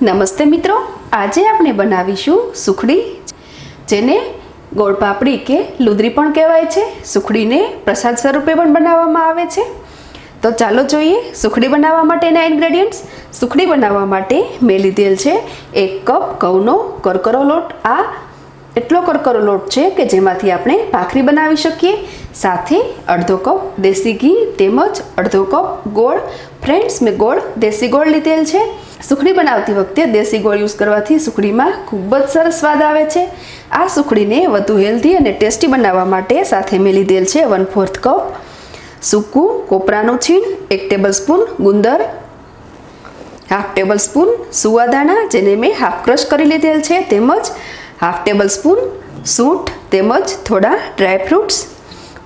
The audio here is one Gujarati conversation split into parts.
નમસ્તે મિત્રો, આજે આપણે બનાવીશું સુખડી, જેને ગોળ પાપડી કે લુદરી પણ કહેવાય છે. સુખડીને પ્રસાદ સ્વરૂપે પણ બનાવવામાં આવે છે. તો ચાલો જોઈએ સુખડી બનાવવા માટેના ઇન્ગ્રેડિયન્ટ્સ. સુખડી બનાવવા માટે મેં લીધેલ છે 1 કપ ઘઉંનો કરકરો લોટ. આ એટલો કરકરો લોટ છે કે જેમાંથી આપણે ભાખરી બનાવી શકીએ. સાથે અડધો કપ દેશી ઘી તેમજ અડધો કપ ગોળ. ફ્રેન્ડ્સ, મેં ગોળ દેશી ગોળ લીધેલ છે. સુખડી બનાવતી વખતે દેશી ગોળ યુઝ કરવાથી સુખડીમાં ખૂબ જ સરસ સ્વાદ આવે છે. આ સુખડીને વધુ હેલ્ધી અને ટેસ્ટી બનાવવા માટે સાથે મેં લીધેલ છે 1/4 કપ સૂકું કોપરાનું છીણ, 1 ટેબલસ્પૂન ગુંદર, 1/2 ટેબલસ્પૂન સુવાદાણા જેને મેં હાફ ક્રશ કરી લીધેલ છે, તેમજ 1/2 ટેબલસ્પૂન સૂંઠ તેમજ થોડા ડ્રાયફ્રૂટ્સ.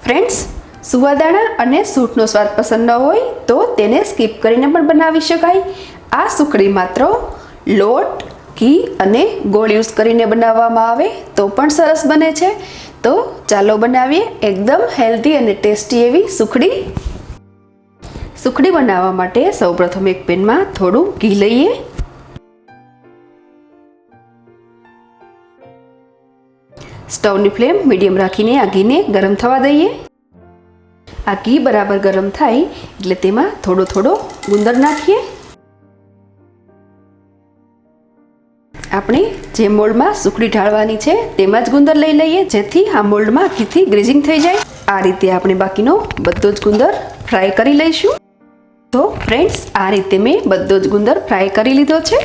ફ્રેન્ડ્સ, સુવાદાણા અને સૂંઠનો સ્વાદ પસંદ ન હોય તો તેને સ્કીપ કરીને પણ બનાવી શકાય. આ સુખડી માત્ર લોટ, ઘી અને ગોળ યુઝ કરીને બનાવવામાં આવે તો પણ સરસ બને છે. તો ચાલો બનાવીએ એકદમ હેલ્ધી અને ટેસ્ટી એવી સુખડી. સુખડી બનાવવા માટે સૌપ્રથમ એક પેનમાં થોડું ઘી લઈએ. સ્ટવની ફ્લેમ મીડિયમ રાખીને આ ઘીને ગરમ થવા દઈએ. આ ઘી બરાબર ગરમ થાય એટલે તેમાં થોડો ગુંદર નાખીએ. આપણે જે મોલ્ડમાં સુખડી ઢાળવાની છે તેમાં જ ગુંદર લઈ લઈએ, જેથી આ મોલ્ડમાં ઘીથી ગ્રીઝિંગ થઈ જાય. આ રીતે આપણે બાકીનો બધો જ ગુંદર ફ્રાય કરી લઈશું. તો ફ્રેન્ડ્સ, આ રીતે મેં બધો જ ગુંદર ફ્રાય કરી લીધો છે.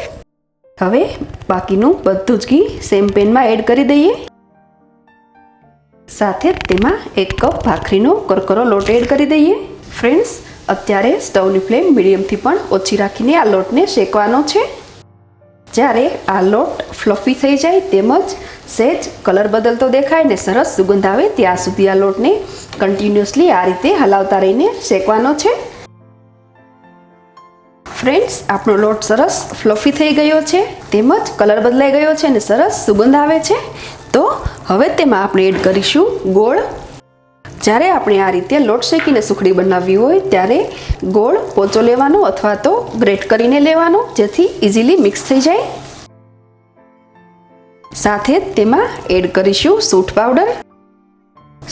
હવે બાકીનું બધું જ ઘી સેમ પેનમાં એડ કરી દઈએ. સાથે તેમાં 1 કપ ભાખરીનો કરકરો લોટ એડ કરી દઈએ. ફ્રેન્ડ્સ, અત્યારે સ્ટવની ફ્લેમ મીડિયમથી પણ ઓછી રાખીને આ લોટને શેકવાનો છે. જ્યારે આ લોટ ફ્લફી થઈ જાય તેમજ સહેજ કલર બદલતો દેખાય ને સરસ સુગંધ આવે ત્યાં સુધી આ લોટને કન્ટિન્યુઅસલી આ રીતે હલાવતા રહીને શેકવાનો છે. ફ્રેન્ડ્સ, આપણો લોટ સરસ ફ્લફી થઈ ગયો છે તેમજ કલર બદલાઈ ગયો છે અને સરસ સુગંધ આવે છે. તો હવે તેમાં આપણે એડ કરીશું ગોળ. જ્યારે આપણે આ રીતે લોટ શેકીને સુખડી બનાવવી હોય ત્યારે ગોળ પોચો લેવાનો અથવા તો ગ્રેટ કરીને લેવાનો, જેથી ઇઝીલી મિક્સ થઈ જાય. સાથે તેમાં એડ કરીશું સૂંઠ પાવડર,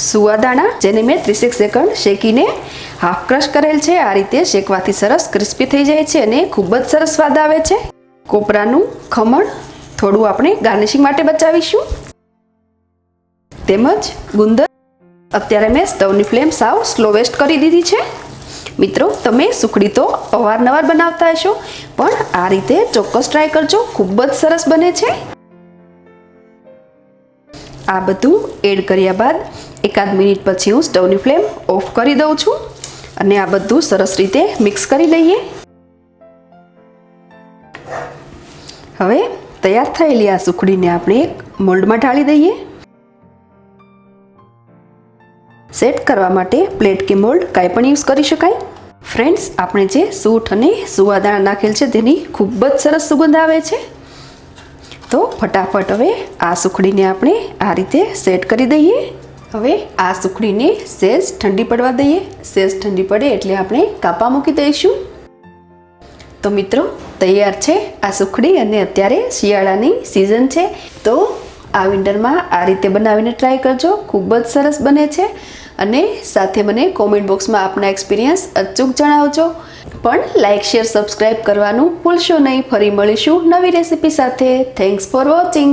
સુવાદાણા જેને મેં 30 સેકન્ડ શેકીને હાફ ક્રશ કરેલ છે. આ રીતે શેકવાથી સરસ ક્રિસ્પી થઈ જાય છે અને ખૂબ જ સરસ સ્વાદ આવે છે. કોપરાનું ખમણ થોડું આપણે ગાર્નિશિંગ માટે બચાવીશું, તેમજ ગુંદર. અત્યારે મેં સ્ટવની ફ્લેમ સાવ સ્લો વેસ્ટ કરી દીધી છે. મિત્રો, તમે સુખડી તો અવારનવાર બનાવતા હશો, પણ આ રીતે ચોક્કસ ટ્રાય કરજો, ખૂબ જ સરસ બને છે. આ બધું એડ કર્યા બાદ 1 મિનિટ પછી હું સ્ટવની ફ્લેમ ઓફ કરી દઉં છું અને આ બધું સરસ રીતે મિક્સ કરી લઈએ. હવે તૈયાર થયેલી આ સુખડીને આપણે એક મોલ્ડમાં ઢાળી દઈએ. સેટ કરવા માટે પ્લેટ કે મોલ્ડ કાંઈ પણ યુઝ કરી શકાય. ફ્રેન્ડ્સ, આપણે જે સૂંઠ અને સુવાદાણા નાખેલ છે તેની ખૂબ જ સરસ સુગંધ આવે છે. તો ફટાફટ હવે આ સુખડીને આપણે આ રીતે સેટ કરી દઈએ. હવે આ સુખડીને સહેજ ઠંડી પડવા દઈએ. સહેજ ઠંડી પડે એટલે આપણે કાપા મૂકી દઈશું. તો મિત્રો, તૈયાર છે આ સુખડી અને અત્યારે શિયાળાની સિઝન છે. તો આ વિન્ટરમાં આ રીતે બનાવીને ટ્રાય કરજો, ખૂબ જ સરસ બને છે. અને સાથે મને કોમેન્ટ બોક્સમાં આપના એક્સપિરિયન્સ અચૂક જણાવજો. પણ લાઇક, શેર, સબસ્ક્રાઈબ કરવાનું ભૂલશો નહીં. ફરી મળીશું નવી રેસીપી સાથે. Thanks for watching.